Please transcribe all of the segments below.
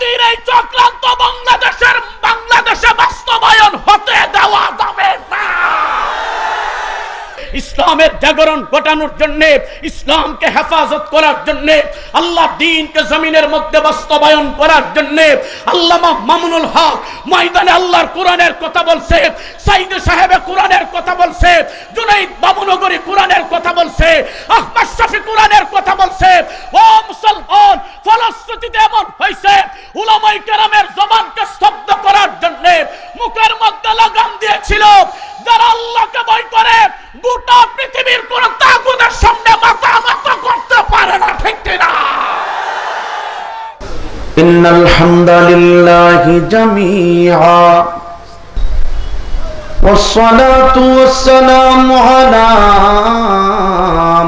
নবীর এই চক্রান্ত বাংলাদেশে বাস্তবায়ন হতে দেওয়া যাবে না। ইসলামের জাগরণ ঘটানোর জন্য, ইসলামকে হেফাজত করার জন্য, আল্লাহর দ্বীনকে জমিনের মধ্যে বাস্তবায়ন করার জন্য আল্লামা মামুনুল হক ময়দানে আল্লাহর কোরআনের কথা বলছে, সাইদ সাহেব কোরআনের কথা বলছে, জুনাইদ বাবুনগরী কোরআনের কথা বলছে, আহমদ শফি কোরআনের কথা বলছে। ও মুসলমান, ফলশ্রুতিতে এমন হয়েছে উলামায়ে কেরামের জবানকে স্তব্ধ করার জন্য মুখের মধ্যে লাগাম দিয়েছিল। যারা আল্লাহকে ভয় করে গোটা পৃথিবীর কোন তাগুতের সামনে মাথা নত করতে পারে না, ঠিক কিনা? ইন্নাল হামদালিল্লাহি জামিআ ওয়াসসালাতু ওয়াসসালামু আলা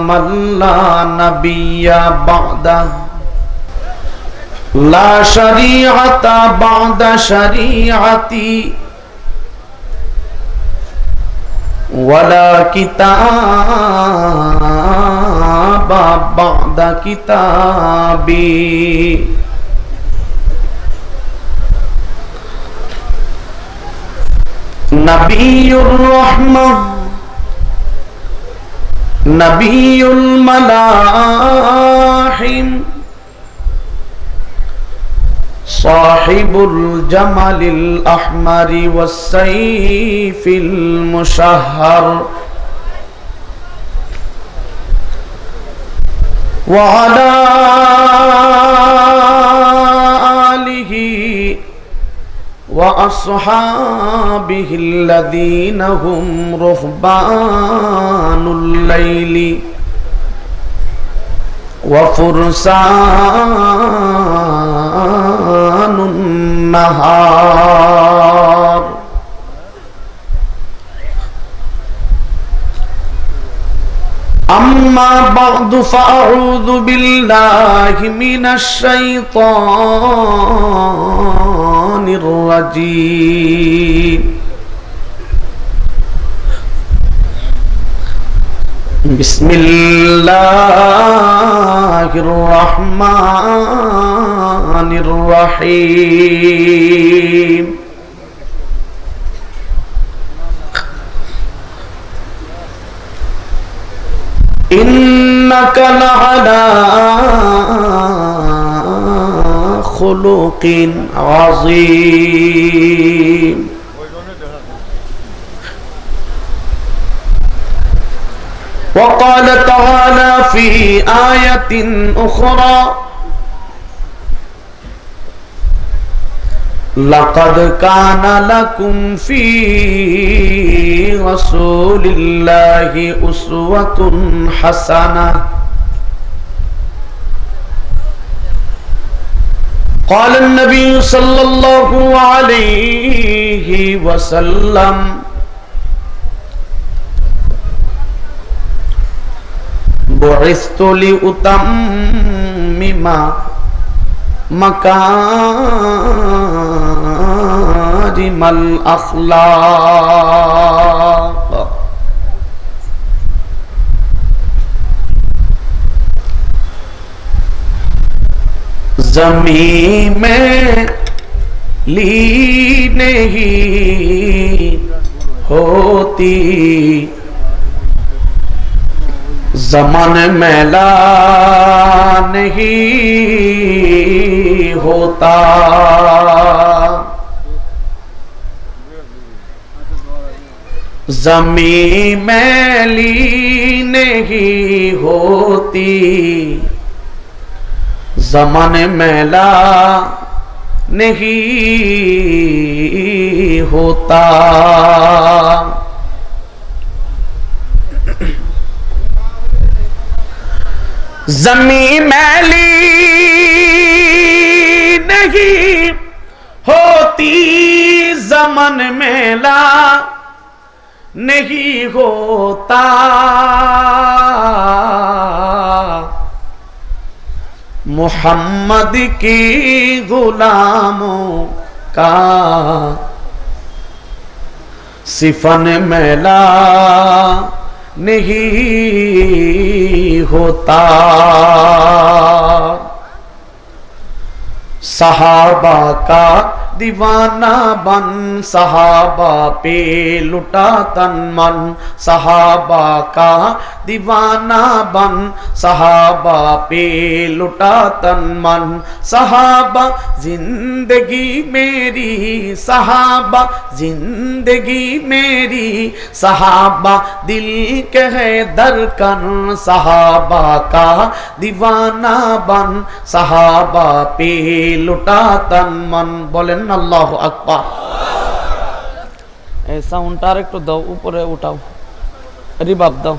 মান লা নাবিয়্যা বা'দা লা শরীআতা বা'দা শরীআতি ওয়ালা কিতাবা বা'দা কিতাবি। নবিয়ুর রাহমাহ নবিয়ুল মালাহিম সাহিবুল জামালিল আহমারি ওয়াস সাইফিল মুশাহহার ওয়া আলা আলিহি ওয়া আসহাবিহিল্লাযীনা হুম রুহবানুল লাইলি ওয়া ফুরসানুন নাহার। আম্মা বা'দু ফাআউযু বিল্লাহি মিনাশ শাইতানির রাজীম। বিসমিল্লাহির রহমানির রহিম। ইন্নাকা লা'আলা খুলুকিন আযীম। وقال تعالى في آية أخرى لقد كان لكم في رسول الله أسوة حسنة قال النبي صلى الله عليه وسلم بعثت لأتمم مكارم الأخلاق ज़मीं में ली नहीं होती ज़मान मैला नहीं होता। ज़मीं मैली नहीं होती ज़मान मैला नहीं होता। ज़मीं मैली नहीं होती ज़मान मैला नहीं होता। मुहम्मद की गुलामों का सिफन मैला नहीं होता। सहाबा का दीवाना बन, सहाबा पे लुटा तन मन, सहाबा का दीवाना बन, सहाबा पे लुटा तन मन, सहाबा जिंदगी मेरी, सहाबा जिंदगी मेरी, सहाबा दिल के है दरकन, सहाबा का दीवाना बन, सहाबा पे लुटा तन मन। बोलेन अल्लाहु আকবার। এই সাউন্ডটা আরেকটু দাও, উপরে উঠাও, রিভাব দাও।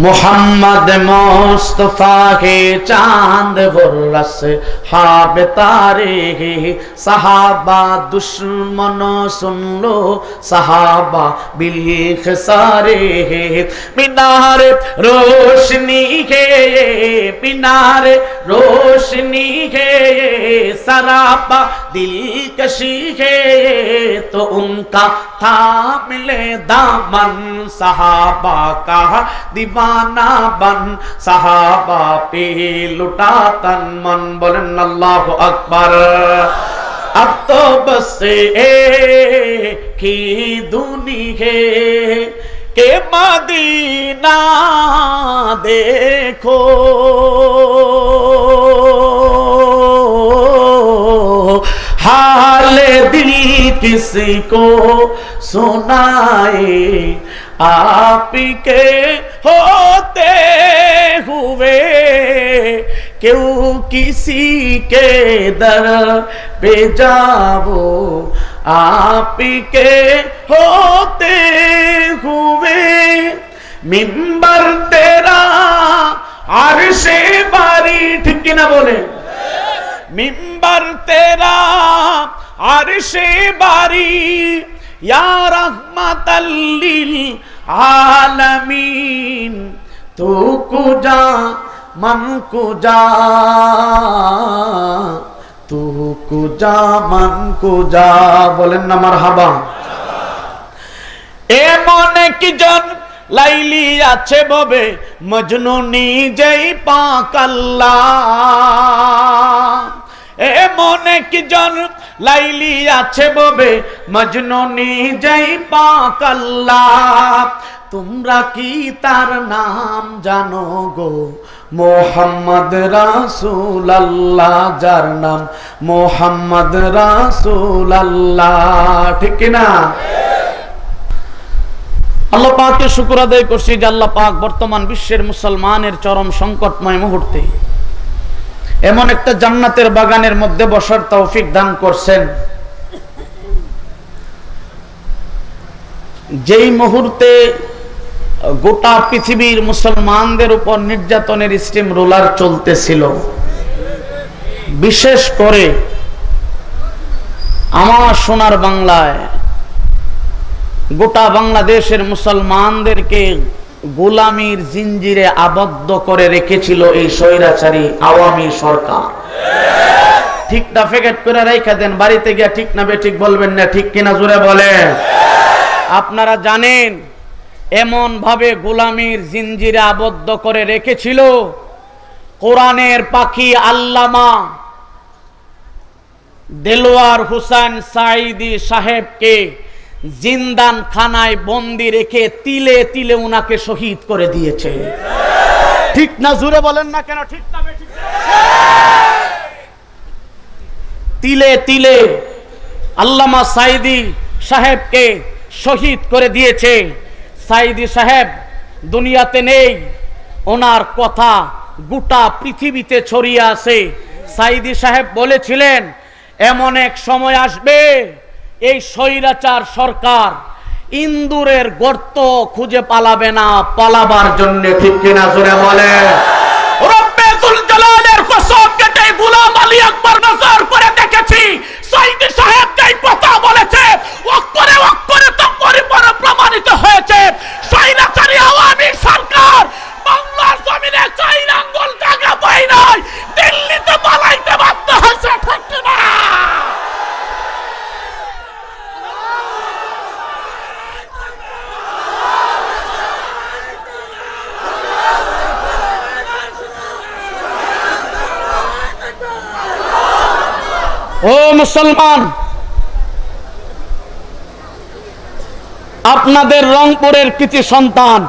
मोहम्मद मुस्तफा के चांद गुर्रस हाब तारे, सहाबा दुश्मनों सुन लो, सहाबा बिल्ख सारे, मीनार रोशनी के, मीनार रोशनी के, सराबा दिलकशी है, तो उनका था मिले दामन, सहाबा का दीवाना बन, सहाबा पे लुटा तन मन। बोलेन अल्लाहु अकबर। अब तो बस एक ही दुनिया के मदीना देखो, हाल दिल किसी को सुनाए, आप के होते हुए क्यों किसी के दर पे जाओ, आप के होते हुए मिंबर तेरा अर्शे बारी, ठीक ना बोले, मिंबर तेरा अर्शे बारी, या रहमतल लिल आलमीन, तू कुजा मन कुजा, तू कुजा मन कुजा। बोलेन ना মারহাবা। এমন একজন লাইলি আছে ববে, মজনু নিজেই পাক আল্লাহ, এমন একজন লাইলি আছে ববে, মজনু নিজেই পাক আল্লাহ, তোমরা কি তার নাম জানো গো, মোহাম্মদ রাসূলুল্লাহ, যার নাম মোহাম্মদ রাসূলুল্লাহ, ঠিক না? আল্লাহ পাকের শুকর আদায় করছি যে আল্লাহ পাক বর্তমান বিশ্বের মুসলমানের চরম সংকটময় মুহূর্তে এমন একটা জান্নাতের বাগানের মধ্যে বসার তৌফিক দান করছেন, যেই মুহূর্তে গোটা পৃথিবীর মুসলমানদের উপর নির্যাতনের স্টিম রোলার চলতেছিল, বিশেষ করে আমার সোনার বাংলায় গোটা বাংলাদেশের মুসলমানদেরকে গোলামির জিঞ্জিরে আবদ্ধ করে রেখেছিল এই স্বৈরাচারী আওয়ামী সরকার। ঠিক না? ফেকেট করে রেখে দেন, বাড়িতে গিয়ে ঠিক না বেঠিক বলবেন না, ঠিক কিনা জোরে বলেন। আপনারা জানেন এমন ভাবে গোলামির জিঞ্জিরে আবদ্ধ করে রেখেছিল, কোরআনের পাখি আল্লামা দেলোয়ার হোসেন সাঈদী সাহেবকে জিন্দান খানায় বন্দি রেখে তিলে তিলে উনাকে শহীদ করে দিয়েছে। ঠিক না? জোরে বলেন না কেন? ঠিক না বেঠিক? তিলে তিলে আল্লামা সাঈদী সাহেবকে শহীদ করে দিয়েছে। সাঈদী সাহেব দুনিয়াতে নেই, ওনার কথা গোটা পৃথিবীতে ছড়িয়ে আছে। সাঈদী সাহেব বলেছিলেন এমন এক সময় আসবে এই স্বৈরাচার সরকার ইন্দুরের গর্ত খুঁজে পালাবে না, পালাবার জন্য। ঠিক কিনা জোরে বলে। রব্বুল জালালের কসম কেটে গোলাম আলী আকবর নজর করে দেখেছি, সাঈদী সাহেব যেই কথা বলেছে অক্ষরে অক্ষরে তা পরিপূর্ণ প্রমাণিত হয়েছে। স্বৈরাচারী আওয়ামী সরকার বাংলার জমিনে 4 আঙ্গুল জায়গা পায় নাই, দিল্লিতে পালাইতে বাধ্য হয়েছে। ঠিক কিনা? ও মুসলমান, আপনাদের রংপুরের কৃতি সন্তান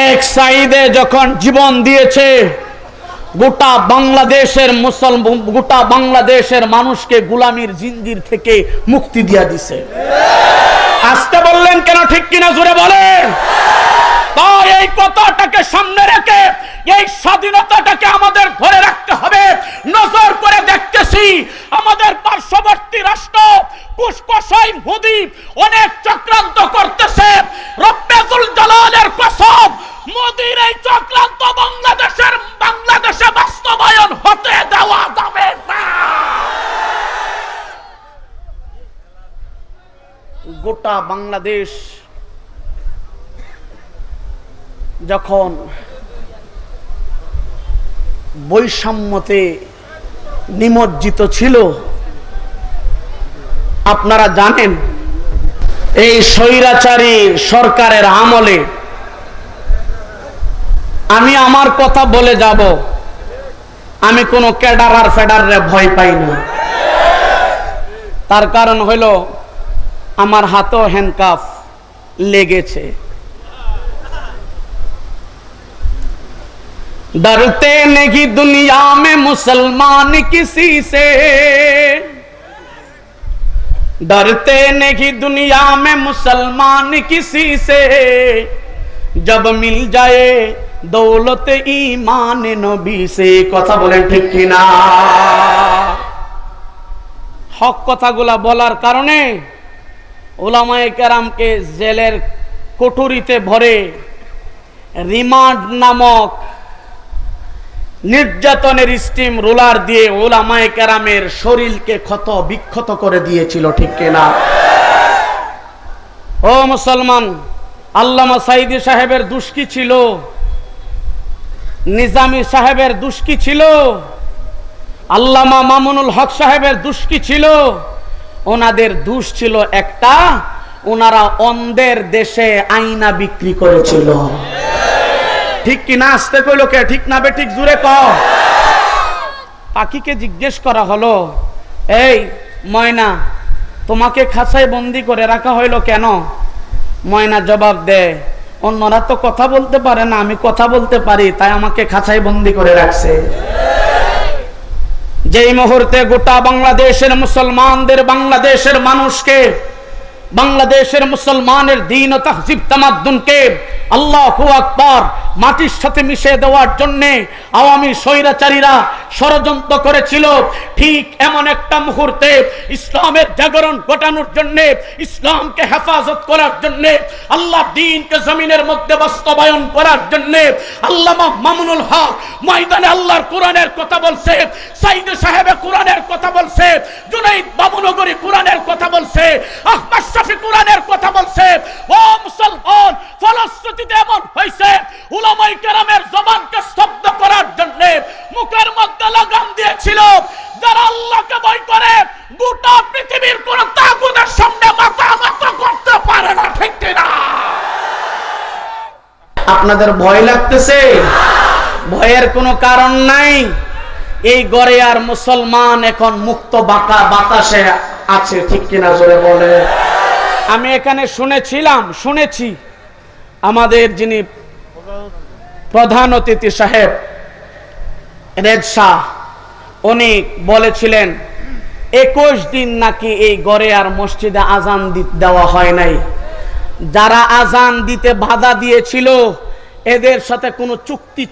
এক সাইদে যখন জীবন দিয়েছে, গোটা বাংলাদেশের মানুষকে গোলামির জিঞ্জির থেকে মুক্তি দিয়া দিছে। আজকে বললেন কেন, ঠিক কিনা জোরে বলেন। তাই এই কথাটাকে সামনে রেখে এই স্বাধীনতাটাকে আমাদের ধরে রাখতে হবে। নজর করে দেখতেছি আমাদের পার্শ্ববর্তী রাষ্ট্র কুশকশাই মোদি অনেক চক্রান্ত করতেছে। রব্বুল জালালের কসম, মোদির এই চক্রান্ত বাংলাদেশে বাস্তবায়ন হতে দেওয়া যাবে না। গোটা বাংলাদেশ যখন বৈষম্যতে নিমজ্জিত ছিল, আপনারা জানেন এই স্বৈরাচারী সরকারের আমলে, আমি আমার কথা বলে যাব, আমি কোনো ক্যাডার আর ফেডারে ভয় পাই না। তার কারণ হইল আমার হাতও হ্যান্ডকাফ লেগেছে। डरते नहीं दुनिया में मुसलमान किसी से, डरते नहीं दुनिया में मुसलमान किसी से, जब मिल जाए दौलत ईमान नबी से। কথা বলেন ঠিক কিনা? হক কথাগুলা বলার কারণে উলামায়ে কেরামকে জেলের কোঠরিতে ভরে রিমান্ড নামক নির্যাতনের স্টিম রোলার দিয়ে উলামায়ে কেরামের শরীরকে ক্ষত বিক্ষত করে দিয়েছিল, ঠিক কিনা? ও মুসলমান, আল্লামা সাইদি সাহেবের দোষ কি ছিল? নিজামী সাহেবের দোষ কি ছিল? আল্লামা মামুনুল হক সাহেবের দোষ কি ছিল? ওনাদের দোষ ছিল একটা, ওনারা অন্ধের দেশে আয়না বিক্রি করেছিল। ঠিক কিনা? আসতে কইলো কে? ঠিক না বে ঠিক জুড়ে কও। পাখিকে জিজ্ঞেস করা হলো, এই ময়না, তোমাকে খাঁচায় বন্দি করে রাখা হইলো কেন? ময়না জবাব দেয়, অন্যরা তো কথা বলতে পারে না, আমি কথা বলতে পারি, তাই আমাকে খাঁচায় বন্দি করে রাখছে। যেই মুহূর্তে গোটা বাংলাদেশের মুসলমানদের, বাংলাদেশের মানুষকে, বাংলাদেশের মুসলমানের দ্বীন ও তাহজিব তামাদ্দুনকে আল্লাহু আকবার মাটির সাথে মিশিয়ে দেওয়ার জন্য আওয়ামী স্বৈরাচারীরা ষড়যন্ত্র করেছিল, ঠিক এমন একটা মুহূর্তে ইসলামের জাগরণ ঘটানোর জন্য, ইসলামকে হেফাজত করার জন্য, আল্লাহর দ্বীনকে জমিনের মধ্যে বাস্তবায়ন করার জন্য আল্লামা মামুনুল হক ময়দানে আল্লাহর কোরআনের কথা বলছে, সাইদি সাহেবে কোরআনের কথা বলছে, জুনাইদ বাবুনগরী কোরআনের কথা বলছে, আহমদ শফি কোরআনের কথা বলছে। ও মুসলমান, ফলশ্রুতিতে এমন হয়েছে উলামায়ে কেরামের জবানকে স্তব্ধ করার জন্য মুখের মধ্যে লাগাম দিয়েছিল। যারা আল্লাহকে ভয় করে গোটা পৃথিবীর কোন তাগুতের সামনে মাথা নত করতে পারে না, ঠিক না? আপনাদের ভয় লাগতেছে? ভয়ের কোনো কারণ নাই। এই গড়ে আর মুসলমান এখন মুক্ত বাতাসে আছে, ঠিক কিনা জোরে বলে। আমি এখানে শুনেছি আমাদের যিনি প্রধান অতিথি সাহেব রেদ শাহ, উনি বলেছিলেন 21 দিন নাকি এই গড়ে আর মসজিদে আজান দেওয়া হয় নাই। যারা আজান দিতে বাধা দিয়েছিল এদের সাথে কোনো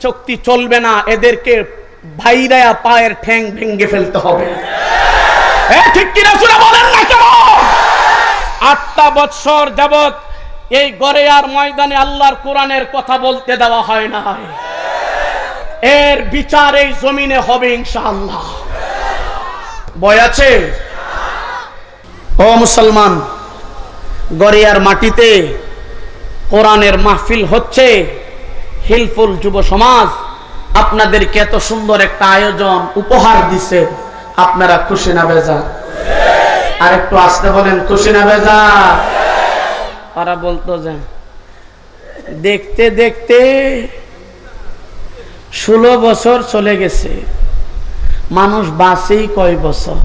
চুক্তি চলবে না, এদেরকে ভাইরায়া পায়ের ঠ্যাং ভেঙে ফেলতে হবে। ঠিক কিনা শুনে বলেন না কেন? 8টা বছর যাবত এই গড়েয়ার ময়দানে আল্লাহর কোরআনের কথা বলতে দেওয়া হয় না। এর বিচার এই জমিনে হবে ইনশাআল্লাহ। ভয় আছে? ও মুসলমান, গড়েয়ার মাটিতে কোরআনের মাহফিল হচ্ছে। হিলফুল যুব সমাজ আপনাদেরকে এত সুন্দর একটা আয়োজন উপহার দিছে, আপনারা খুশি না বেজার? আর একটু আসতে বলেন, খুশি না বেজার? ওরা বলতো যে দেখতে দেখতে 16 বছর চলে গেছে, মানুষ বাঁচেই কয় বছর?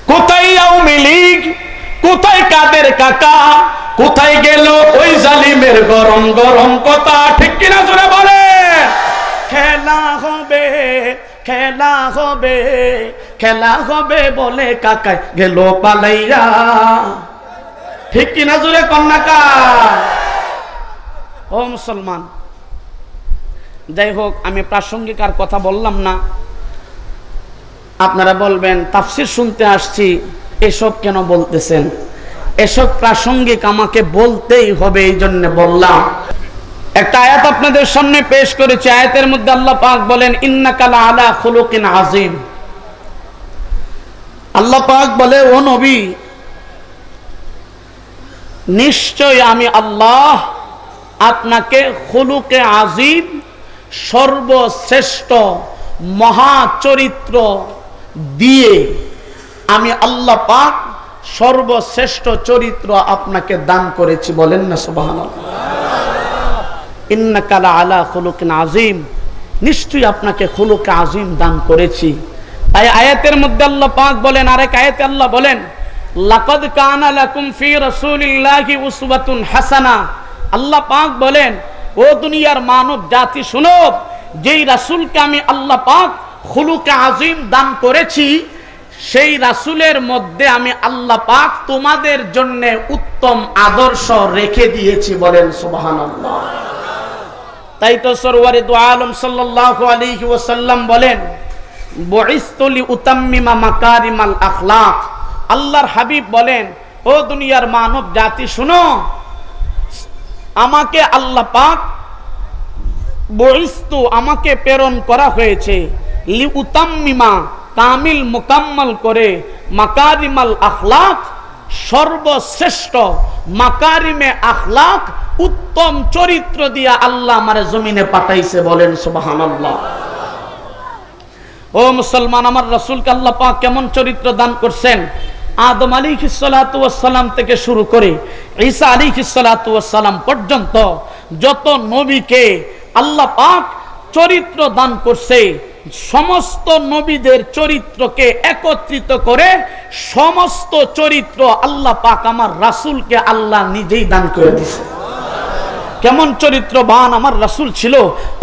কোথায় আওয়ামী লীগ, কোথায় কাদের কাকা, কোথায় গেল ওই জালিমের গরম গরম কথা? ঠিক কিনা জোরে বলে? খেলা হবে, খেলা হবে, খেলা হবে বলে কাকায় গেল পালাইয়া। ঠিক কিনা জোরে কন্যাকা? ও মুসলমান, যাই হোক, আমি প্রাসঙ্গিক আর কথা বললাম না। আপনারা বলবেন তাফসীর শুনতে আসছি, এসব কেন বলতেছেন? এসব প্রাসঙ্গিক, আমাকে বলতেই হবে, এই জন্য বললাম। একটা আয়াত আপনাদের সামনে পেশ করেছি। আয়াতের মধ্যে আল্লাহ পাক বলেন, ইন্নাকা লাআলা খুলুকিন আযীম। আল্লাহ পাক বলে, ও নবী, নিশ্চয় আমি আল্লাহ আপনাকে খুলুকে আযীম, সর্বশ্রেষ্ঠ মহাচরিত্র দিয়ে আমি আল্লাহ পাক সর্বশ্রেষ্ঠ চরিত্র আপনাকে দান করেছি। বলেন না সুবহানাল্লাহ। ইন্নাকা লাআলা খুলুকিন আযীম, নিশ্চয়ই আপনাকে খুলুকে আযীম দান করেছি। তাই আয়াতের মধ্যে আল্লাহ পাক বলেন, আরেক আয়াতে আল্লাহ বলেন, লাকাদ কানা লাকুম ফি রাসূলিল্লাহি উসওয়াতুন হাসানা। আল্লাহ পাক বলেন, ও দুনিয়ার মানব জাতি শুনো, যেই রাসূলকে আমি আল্লাহ পাক খুলুকে আযীম দান করেছি, সেই রাসূলের মধ্যে আমি আল্লাহ পাক তোমাদের জন্য উত্তম আদর্শ রেখে দিয়েছি। বলেন সুবহানাল্লাহ। তাই তো সরওয়ারে দু আলম সাল্লাল্লাহু আলাইহি ওয়াসাল্লাম বলেন, বুইসতু লিউতাম্মিমা মাকারিমাল আখলাক। আল্লাহর হাবিব বলেন, ও দুনিয়ার মানব জাতি শুনো, আমাকে আল্লাহ পাক বুইসতু, আমাকে প্রেরণ করা হয়েছে, লিউতাম্মিমা, কামিল মুকাম্মাল করে, মাকারিমাল আখলাক, সর্বশ্রেষ্ঠ মাকারিমে আখলাক, উত্তম চরিত্র দিয়া আল্লাহ আমার জমিনে পাঠাইছে। বলেন সুবহানাল্লাহ। ও মুসলমান, আমার রাসূলকে আল্লাহ পাক কেমন চরিত্র দান করছেন? আদম আলাইহিস সালাতু ওয়াস সালাম থেকে শুরু করে ঈসা আলাইহিস সালাতু ওয়াস সালাম পর্যন্ত যত নবীকে আল্লাহ পাক চরিত্র দান করছে, সমস্ত নবীদের চরিত্রকে একত্রিত করে সমস্ত চরিত্র আল্লাহ পাক আমার রাসূলকে আল্লাহ নিজেই দান করে দিয়েছে। কেমন চরিত্রবান আমার রাসূল ছিল,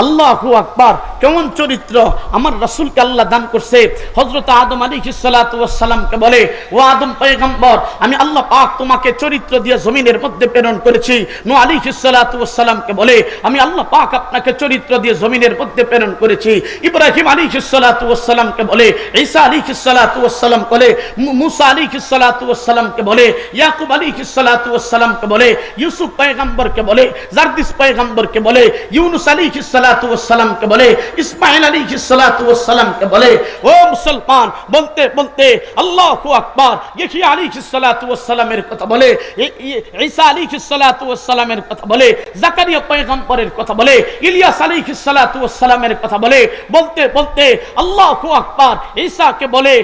আল্লাহু আকবার! কেমন চরিত্র আমার রাসূলকে আল্লাহ দান করছে। হযরত আদম আলাইহিস সালাতু ওয়াস সালামকে বলে, ও আদম পয়গম্বর, আমি আল্লাহ পাক তোমাকে চরিত্র দিয়ে জমিনের মধ্যে প্রেরণ করেছি। নূহ আলাইহিস সালাতু ওয়াস সালামকে বলে, আমি আল্লাহ পাক আপনাকে চরিত্র দিয়ে জমিনের মধ্যে প্রেরণ করেছি। ইব্রাহিম আলাইহিস সালাতু ওয়াস সালামকে বলে, ঈসা আলাইহিস সালাতু ওয়াস সালাম বলে, মূসা আলাইহিস সালাতু ওয়াস সালামকে বলে, ইয়াকুব আলাইহিস সালাতু ওয়াস সালামকে বলে, ইউসুফ পয়গম্বরকে বলে, জারদিস পয়গম্বরকে বলে, ইউনুস আলাইহিস সালাতু ওয়াস সালামকে বলে, ইসমাঈল আলাইহিস সালাতু ওয়াস সালামকে বলে। ও মুসলমান, বলতে বলতে আল্লাহু আকবার, ইয়াহইয়া আলাইহিস সালাতু ওয়াস সালামের কথা বলে, ঈসা আলাইহিস সালাতু ওয়াস সালামের কথা বলে, জাকারিয়া পয়গম্বরের কথা বলে, ইলিয়াস আলাইহিস সালাতু ওয়াস সালামের কথা বলে। বলতে বলতে আল্লাহু আকবার, ঈসাকে বলে,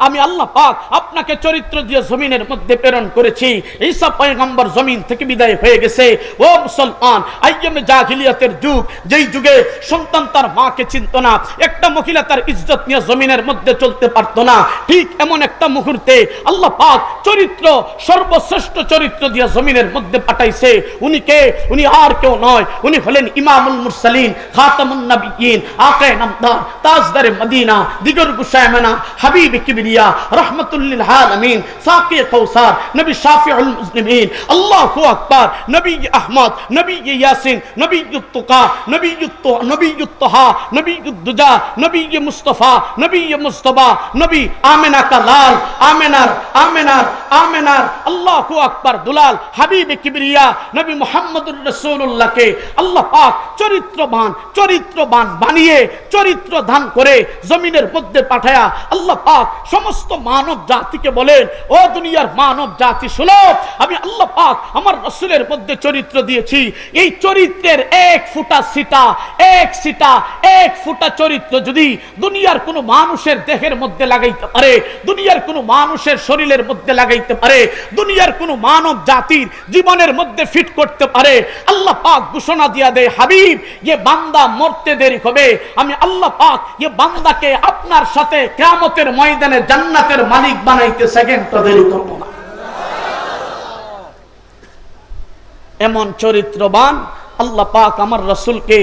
আমি আল্লাহ পাক আপনাকে চরিত্র দিয়ে জমিনের মধ্যে প্রেরণ করেছি। ঈসা পয়গম্বর জমিন থেকে বিদায় হয়ে গেছে। ও মুসলমান, আইয়ামে জাহিলিয়াতের যুগ, যেই যুগে সন্তান তার মাকে চিনত না, একটা মহিলা তার ইজ্জত নিয়ে জমিনের মধ্যে চলতে পারত না, ঠিক এমন একটা মুহূর্তে আল্লাহ পাক চরিত্র, সর্বশ্রেষ্ঠ চরিত্র দিয়ে জমিনের মধ্যে পাঠাইছে। উনি কে? উনি আর কেউ নয়, উনি হলেন ইমামুল মুরসালিন, খাতামুন নবিয়্যিন, আকায়ে নামদার, তাজদারে মদিনা, দিগর গুশায়মানা, হাবিবে কিবরিয়া, রাহমাতুল লিল আলামিন, সাকি কাউসার, নবী শাফিউল মুজলিমিন। আল্লাহু আকবার। নবী আহমদ, নবী ইয়াসিন, নবী তুকা, নবী তাহা, নবী দুজা, নবী মুস্তাফা, নবী মুস্তাফা, নবী আমেনা কা লাল, আমেনার আল্লাহু আকবার দুলাল, হাবিবে কিবরিয়া, নবী মুহাম্মদুর রাসূলুল্লাহকে আল্লাহ পাক চরিত্রবান বানিয়ে চরিত্র দান করে জমিনের মধ্যে পাঠায়া আল্লাহ পাক সমস্ত মানব জাতিকে বলেন, ও দুনিয়ার মানব জাতি শুনো, আমি আল্লাহ পাক আমার রাসূলের মধ্যে চরিত্র দিয়েছি। এই চরিত্রের এক ফুটা চরিত্র যদি দুনিয়ার কোনো মানুষের দেহের মধ্যে লাগাইতে পারে, দুনিয়ার কোনো মানুষের শরীরের মধ্যে লাগাইতে পারে, দুনিয়ার কোনো মানব জাতির জীবনের মধ্যে ফিট করতে পারে, আল্লাহ পাক ঘোষণা দিয়া দেয়, হাবিব ये বান্দা মরতে দেরি হবে, আমি আল্লাহ পাক ये বান্দাকে আপনার সাথে কিয়ামতের ময়দানে জান্নাতের মালিক বানাইতে সেকেন্ড দেরি করব না। এমন চরিত্রবান আল্লাহ পাক আমার রাসূলকে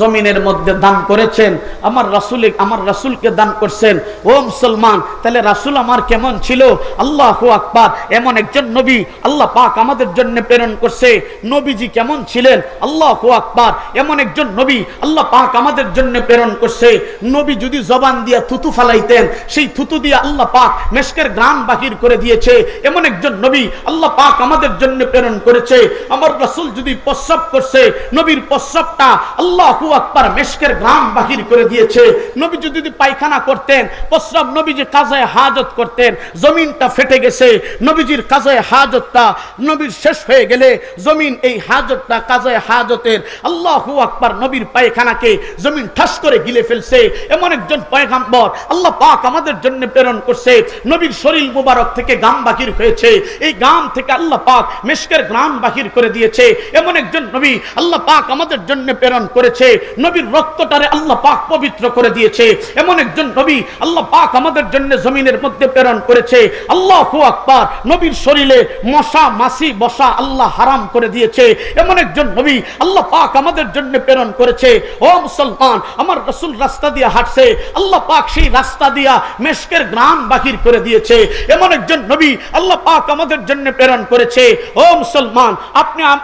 জমিনের মধ্যে দান করেছেন, আমার রাসূলকে দান করছেন। ও মুসলমান, তাহলে রাসূল আমার কেমন ছিল? আল্লাহু আকবার। এমন একজন নবী আল্লাহ পাক আমাদের জন্য প্রেরণ করছে। নবীজি কেমন ছিলেন? আল্লাহু আকবার। এমন একজন নবী আল্লাহ পাক আমাদের জন্য প্রেরণ করছে। নবী যদি জবান দিয়া থুতু ফালাইতেন, সেই থুতু দিয়ে আল্লাহ পাক মেশকের ঘ্রাণ বাহির করে দিয়েছে। এমন একজন নবী আল্লাহ পাক আমাদের জন্য প্রেরণ করেছে। আমার রাসূল যদি প্রস্রাব করছে, নবীর প্রস্রাবটা আল্লাহ আকবার মেশকের ঘ্রাণ বাহির করে দিয়েছে। নবীজি যদি পায়খানা করতেন, প্রস্রাব নবীজি কাজায়ে হাজত করতেন, জমিনটা ফেটে গেছে, নবীজির কাজায়ে হাজতটা নবীর শেষ হয়ে গেলে জমিন এই হাজতটা কাজায়ে হাজতের আল্লাহু আকবার নবীর পায়খানাকে জমিন ঠাস করে গিলে ফেলছে। এমন একজন পয়গম্বর আল্লাহ পাক আমাদের জন্য প্রেরণ করছে। নবীর শরীর মুবারক থেকে গাম বাহির হয়েছে, এই গাম থেকে আল্লাহ পাক মেশকের ঘ্রাণ বাহির করে দিয়েছে। এমন একজন নবী আল্লাহ পাক আমাদের জন্য প্রেরণ করেছে। নবীর রক্তটারে আল্লাহ পাক পবিত্র করে দিয়েছে। এমন একজন নবী আল্লাহ পাক আমাদের জন্য জমিনের মধ্যে প্রেরণ করেছে। আল্লাহু আকবার। নবীর শরীরে মশা মাছি বসা আল্লাহ হারাম করে দিয়েছে। এমন একজন নবী আল্লাহ পাক আমাদের জন্য প্রেরণ করেছে। ও মুসলমান, আমার রাসূল রাস্তা দিয়ে হাঁটছে, আল্লাহ পাক সেই রাস্তা দিয়া মেশকের ঘ্রাণ বাহির করে দিয়েছে। এমন একজন নবী আল্লাহ পাক আমাদের জন্য প্রেরণ করেছে। ও মুসলমান,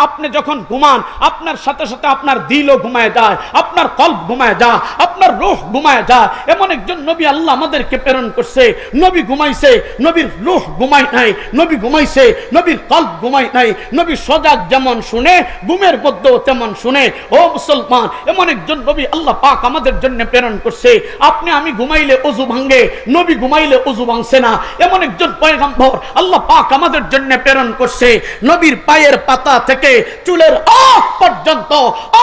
আপনি যখন ঘুমান, আপনার সাথে সাথে আপনার দিলও ঘুমায় যায়, আপনার কলব ঘুমায় যা, আপনার রূহ ঘুমায় যা। এমন একজন নবী আল্লাহ আমাদেরকে প্রেরণ করছে। নবী ঘুমাইছে, নবীর রূহ ঘুমায় নাই। নবী ঘুমাইছে, নবীর কলব ঘুমায় নাই। নবী সজাগ যেমন শুনে, ঘুমের মধ্যেও তেমন শুনে। ও মুসলমান, এমন একজন নবী আল্লাহ পাক আমাদের জন্য প্রেরণ করছে। আপনি আমি ঘুমাইলে ওযু ভাঙে, নবী ঘুমাইলে ওযু ভাঙছে না। এমন একজন পয়গম্বর আল্লাহ পাক আমাদের জন্য প্রেরণ করছে। নবীর পায়ের পাতা থেকে চুলের আখ পর্যন্ত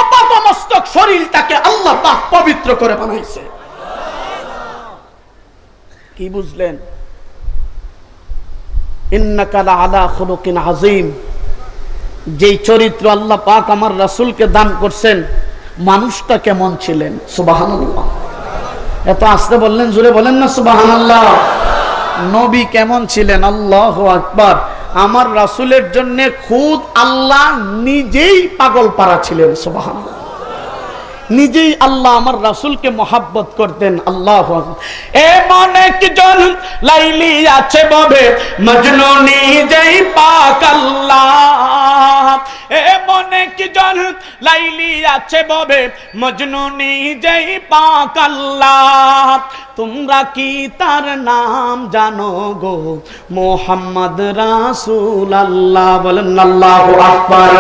আপাতমস্তক শরীরটাকে আল্লাহ পাক পবিত্র করে বানাইছে। কি বুঝলেন? ইন্নাকা লাআলা খুলুকিন আযীম। যেই চরিত্র আল্লাহ পাক আমার রাসূলকে দান করছেন, মানুষটা কেমন ছিলেন? সুবহানাল্লাহ। এত আস্তে বললেন, জোরে বলেন না সুবহানাল্লাহ। নবী কেমন ছিলেন? আল্লাহু আকবার। আমার রাসূলের জন্য খুদ আল্লাহ নিজেই পাগল পারা ছিলেন। সুবহানাল্লাহ। নিজেই আল্লাহ আমার রাসূলকে মহব্বত করতেন। আল্লাহু আকবার। এমন একজন লাইলি আছে ববে, মজনু নিজেই পাক আল্লাহ। এমন একজন লাইলি আছে ববে, মজনু নিজেই পাক আল্লাহ। তোমরা কি তার নাম জানো গো? মুহাম্মদ রাসূলুল্লাহ। বলেন আল্লাহু আকবার।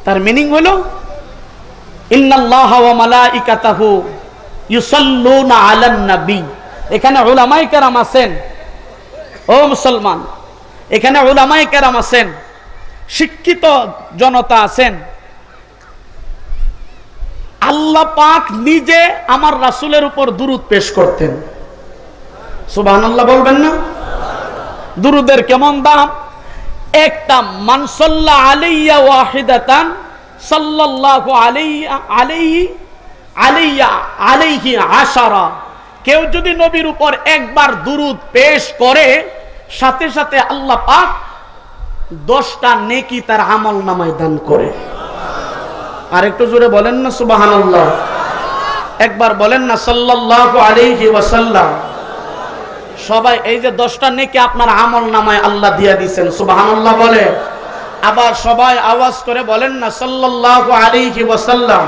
তার মিনিং হলো ইন্নাল্লাহা ওয়া মালাইকাতাহু ইউসাল্লুনা আলান নবী। এখানে উলামায়ে কেরাম আছেন। ও মুসলমান, এখানে উলামায়ে কেরাম আছেন, শিক্ষিত জনতা আছেন। আল্লাহ পাক নিজে আমার রাসূলের উপর দুরূদ পেশ করতেন। সুবহানাল্লাহ বলবেন না? দুরূদের কেমন দাম? একটা মান সাল্লা আলাইয়া ওয়াহিদাতান সাল্লাল্লাহু আলাইহি আশারা। কেউ যদি নবীর উপর একবার দুরূদ পেশ করে, সাথে সাথে আল্লাহ পাক 10টা নেকি তার আমলনামায় দান করে। আর একটু জোরে বলেন না সুবহানাল্লাহ। একবার বলেন না সাল্লাল্লাহু আলাইহি ওয়াসাল্লাম। সবাই এই যে 10টা নেকি আপনার আমলনামায় আল্লাহ দিয়ে দিবেন। সুবহানাল্লাহ বলে। আবার সবাই আওয়াজ করে বলেন না সাল্লাল্লাহু আলাইহি ওয়াসাল্লাম।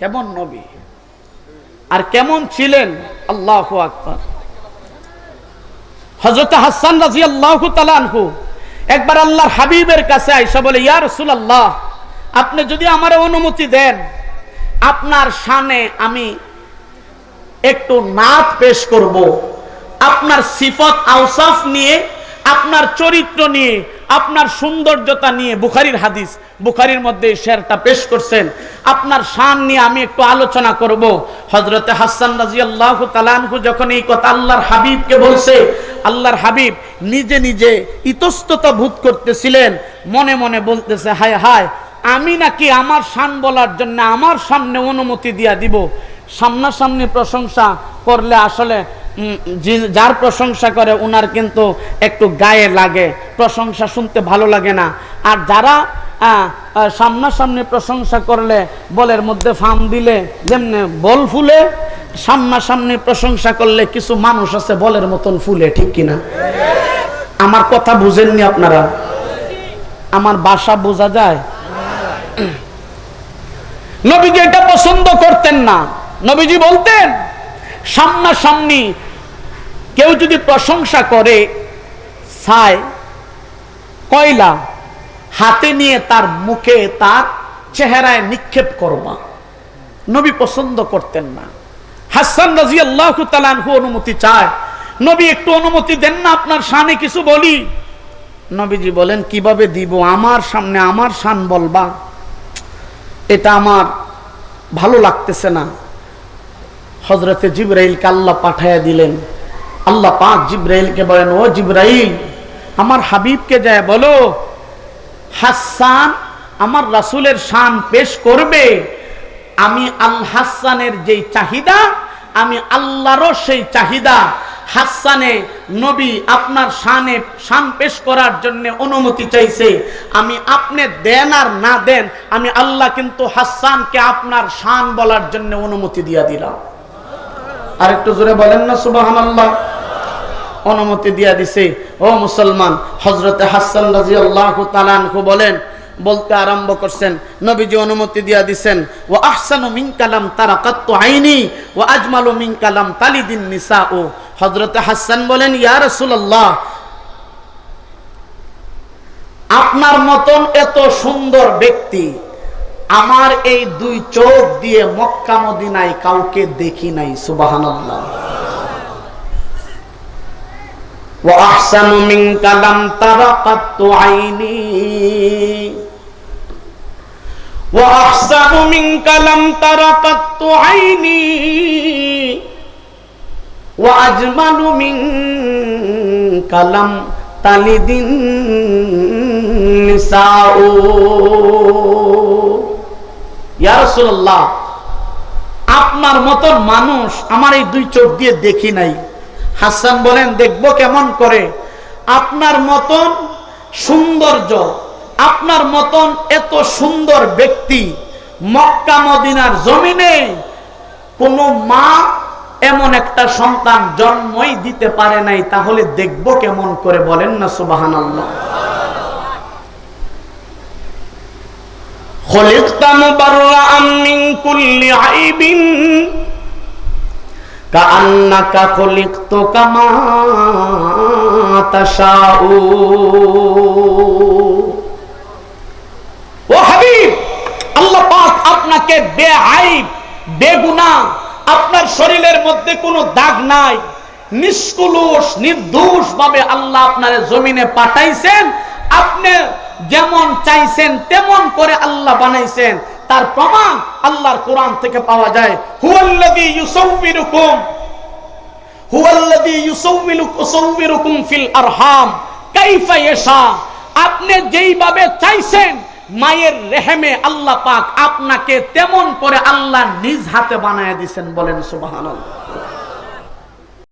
কেমন নবী আর কেমন ছিলেন? আল্লাহু আকবার। হযরত হাসান রাদিয়াল্লাহু তাআলা আনহু একবার আল্লাহর হাবিবের কাছে আয়েশা বলে, ইয়া রাসূলুল্লাহ, আপনি যদি আমারে অনুমতি দেন, আপনার শানে আমি একটু নাত পেশ করব, আপনার সিফত আওসাফ নিয়ে আপনার চরিত্র নিয়ে, আপনার সৌন্দর্যতা নিয়ে। বুখারীর হাদিস, বুখারীর মধ্যে শেরটা পেশ করছেন। আপনার শান নিয়ে আমি একটু আলোচনা করব। হযরতে হাসান রাদিয়াল্লাহু তাআলা আনহু যখন এই কথা আল্লাহর হাবিবকে বলছে, আল্লাহর হাবিব নিজে নিজে ইতস্ততা বোধ করতেছিলেন, মনে মনে বলতেছে, হায় হায়, আমি নাকি আমার শান বলার জন্য আমার সামনে অনুমতি দিয়া দিব? সামনাসামনি প্রশংসা করলে আসলে যার প্রশংসা করে ওনার কিন্তু একটু গায়ে লাগে, প্রশংসা শুনতে ভালো লাগে না। আর যারা সামনাসামনি প্রশংসা করলে বলের মধ্যে ফাম দিলে যেমনি বল ফুলে, সামনাসামনি প্রশংসা করলে কিছু মানুষ আছে বলের মতন ফুলে, ঠিক কিনা? আমার কথা বুঝেননি আপনারা? আমার ভাষা বোঝা যায়? নবীজি এটা পছন্দ করতেন না। নবীজি বলতেন, সামনাসামনি কেউ যদি প্রশংসা করে, ছাই কয়লা হাতে নিয়ে তার মুখে, তার চেহারায় নিক্ষেপ করবা। নবী পছন্দ করতেন না। হাসান রাদিয়াল্লাহু তাআলা আনহু অনুমতি চায়, নবী একটু অনুমতি দেন না, আপনার শানে কিছু বলি। নবীজি বলেন, কিভাবে দিব? আমার সামনে আমার শান বলবা, এটা আমার ভালো লাগতেছে না। হযরতে জিবরাইলকে আল্লাহ পাঠায়া দিলেন। আল্লাহ পাক জিবরাইলকে বলেন, ও জিবরাইল, আমার হাবিবকে যায় বলো, হাসান আমার রাসূলের শান পেশ করবে। আমি আল হাসানের যেই চাহিদা, আমি আল্লাহরও সেই চাহিদা। হাসানে নবী আপনার শান পেশ করার জন্য অনুমতি চাইছে। আমি আপনি দেন আর না দেন, আমি আল্লাহ কিন্তু হাসানকে আপনার শান বলার জন্য অনুমতি দিয়া দিলাম। আর একটু জোরে বলেন না সুবহানাল্লাহ। অনুমতি দিয়া দিছে। ও মুসলমান, হযরতে হাসান রাদিয়াল্লাহু তাআলা আনহু বলতে আরম্ভ করছেন, নবীজি অনুমতি দিয়া দিছেন, ওয়া আহসানু মিনকা লাম তারা কাত্তু আইনি ওয়া আজমালু মিনকা লাম তালিদিন নিসাউ। হযরতে হাসান বলেন, ইয়া রাসূলুল্লাহ, আপনার মতন এত সুন্দর ব্যক্তি আমার এই দুই চোখ দিয়ে মক্কা মদিনায় কাউকে দেখি নাই। সুবহানাল্লাহ। ওয়া আহসানু মিনকা লাম তারা কাত্তু আইনি ওয়া আহসানু মিনকা লাম তারা কাত্তু আইনি ওয়া আজমালু মিনকা লাম তালিদিন নিসাউ। ইয়া রাসূলুল্লাহ, আপনার মতন মানুষ আমার এই দুই চোখ দিয়ে দেখি নাই। হাসান বলেন, দেখবো কেমন করে? আপনার মতন সৌন্দর্য, আপনার মতন এত সুন্দর ব্যক্তি মক্কা মদিনার জমিনে কোন মা এমন একটা সন্তান জন্মই দিতে পারে নাই, তাহলে দেখবো কেমন করে? বলেন না সুবহানাল্লাহ। খুলিকতা মুবাররাআম মিন কুল্লি আইবিন কাআন্নাকা খুলিকতু কামা তাশাউ। ও হাবিব, আল্লাহ পাক আপনাকে বেআইব, বেগুনাহ, আপনার শরীরের মধ্যে কোনো দাগ নাই, নিষ্কলুষ নির্দোষ ভাবে আল্লাহ আপনার জমিনে পাঠাইছেন। আপনি যেমন চাইছেন তেমন করে আল্লাহ বানাইছেন। তার প্রমাণ আল্লাহর কোরআন থেকে পাওয়া যায়। হুয়াল্লাযী ইউসাউবিরুকুম ফিল আরহাম কাইফা ইয়াশা। আপনি যেইভাবে চাইছেন মায়ের রেহেমে আল্লাহ পাক আপনাকে তেমন করে আল্লাহ নিজ হাতে বানায় দিয়েছেন। বলেন সুবহানাল্লাহ।